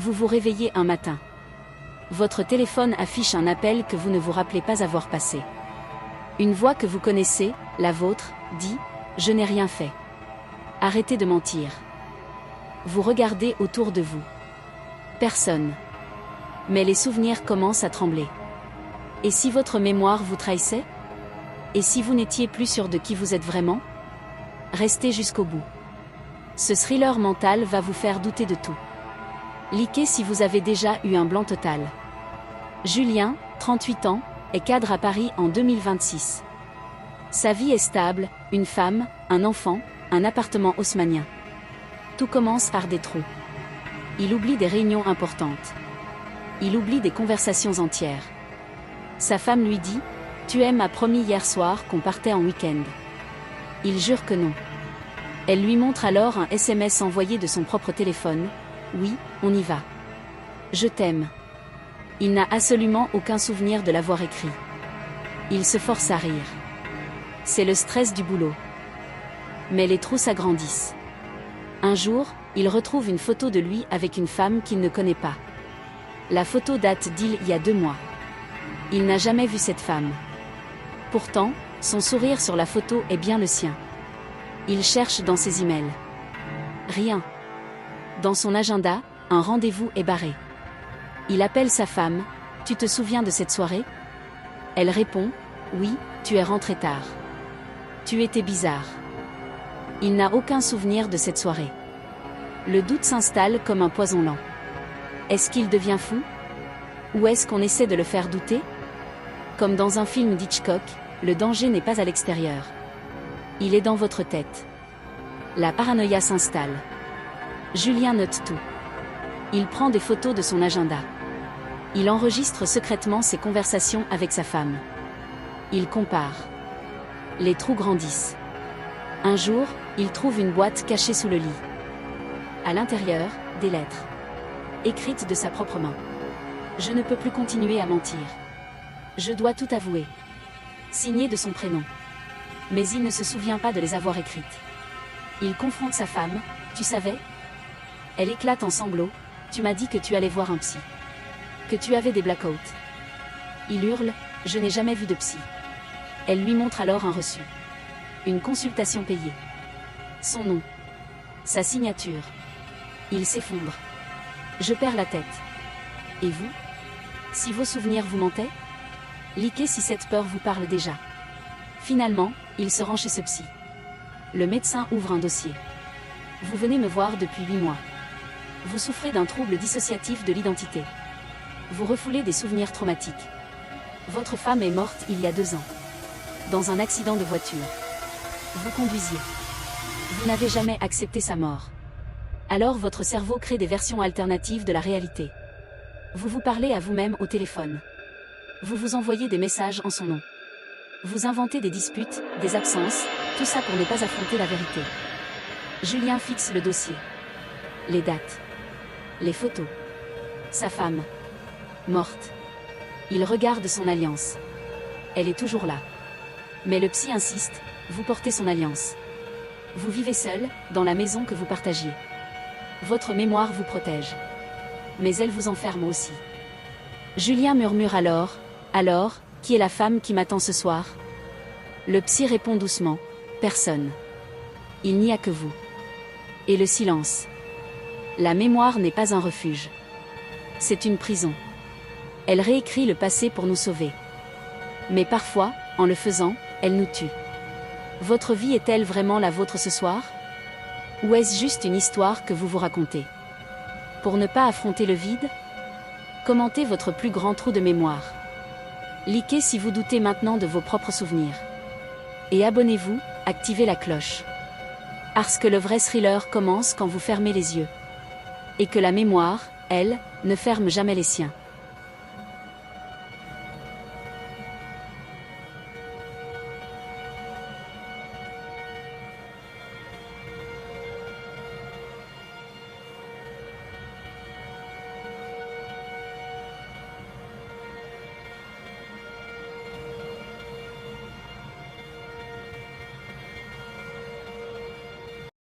Vous vous réveillez un matin. Votre téléphone affiche un appel que vous ne vous rappelez pas avoir passé. Une voix que vous connaissez, la vôtre, dit « Je n'ai rien fait ». Arrêtez de mentir. Vous regardez autour de vous. Personne. Mais les souvenirs commencent à trembler. Et si votre mémoire vous trahissait? Et si vous n'étiez plus sûr de qui vous êtes vraiment? Restez jusqu'au bout. Ce thriller mental va vous faire douter de tout. Liquez si vous avez déjà eu un blanc total. Julien, 38 ans, est cadre à Paris en 2026. Sa vie est stable, une femme, un enfant, un appartement haussmannien. Tout commence par des trous. Il oublie des réunions importantes. Il oublie des conversations entières. Sa femme lui dit « Tu m'as promis hier soir qu'on partait en week-end ». Il jure que non. Elle lui montre alors un SMS envoyé de son propre téléphone. « Oui, on y va. Je t'aime ». Il n'a absolument aucun souvenir de l'avoir écrit. Il se force à rire. C'est le stress du boulot. Mais les trous s'agrandissent. Un jour, il retrouve une photo de lui avec une femme qu'il ne connaît pas. La photo date d'il y a 2 mois. Il n'a jamais vu cette femme. Pourtant, son sourire sur la photo est bien le sien. Il cherche dans ses emails. Rien. Dans son agenda, un rendez-vous est barré. Il appelle sa femme. « Tu te souviens de cette soirée ?» Elle répond « Oui, tu es rentré tard. Tu étais bizarre. » Il n'a aucun souvenir de cette soirée. Le doute s'installe comme un poison lent. Est-ce qu'il devient fou? Ou est-ce qu'on essaie de le faire douter? Comme dans un film d'Hitchcock, le danger n'est pas à l'extérieur. Il est dans votre tête. La paranoïa s'installe. Julien note tout. Il prend des photos de son agenda. Il enregistre secrètement ses conversations avec sa femme. Il compare. Les trous grandissent. Un jour, il trouve une boîte cachée sous le lit. À l'intérieur, des lettres. Écrites de sa propre main. Je ne peux plus continuer à mentir. Je dois tout avouer. Signées de son prénom. Mais il ne se souvient pas de les avoir écrites. Il confronte sa femme. Tu savais? Elle éclate en sanglots. Tu m'as dit que tu allais voir un psy. Que tu avais des blackouts. Il hurle. Je n'ai jamais vu de psy. Elle lui montre alors un reçu. Une consultation payée. Son nom. Sa signature. Il s'effondre. Je perds la tête. Et vous? Si vos souvenirs vous mentaient? Liquez si cette peur vous parle déjà. Finalement, il se rend chez ce psy. Le médecin ouvre un dossier. Vous venez me voir depuis 8 mois. Vous souffrez d'un trouble dissociatif de l'identité. Vous refoulez des souvenirs traumatiques. Votre femme est morte il y a 2 ans. Dans un accident de voiture. Vous conduisiez. Vous n'avez jamais accepté sa mort. Alors votre cerveau crée des versions alternatives de la réalité. Vous vous parlez à vous-même au téléphone. Vous vous envoyez des messages en son nom. Vous inventez des disputes, des absences, tout ça pour ne pas affronter la vérité. Julien fixe le dossier. Les dates. Les photos. Sa femme. Morte. Il regarde son alliance. Elle est toujours là. Mais le psy insiste, vous portez son alliance. Vous vivez seul, dans la maison que vous partagiez. Votre mémoire vous protège. Mais elle vous enferme aussi. Julien murmure alors, qui est la femme qui m'attend ce soir? Le psy répond doucement, personne. Il n'y a que vous. Et le silence. La mémoire n'est pas un refuge. C'est une prison. Elle réécrit le passé pour nous sauver. Mais parfois, en le faisant, elle nous tue. Votre vie est-elle vraiment la vôtre ce soir? Ou est-ce juste une histoire que vous vous racontez? Pour ne pas affronter le vide? Commentez votre plus grand trou de mémoire. Liquez si vous doutez maintenant de vos propres souvenirs. Et abonnez-vous, activez la cloche. Parce que le vrai thriller commence quand vous fermez les yeux. Et que la mémoire, elle, ne ferme jamais les siens.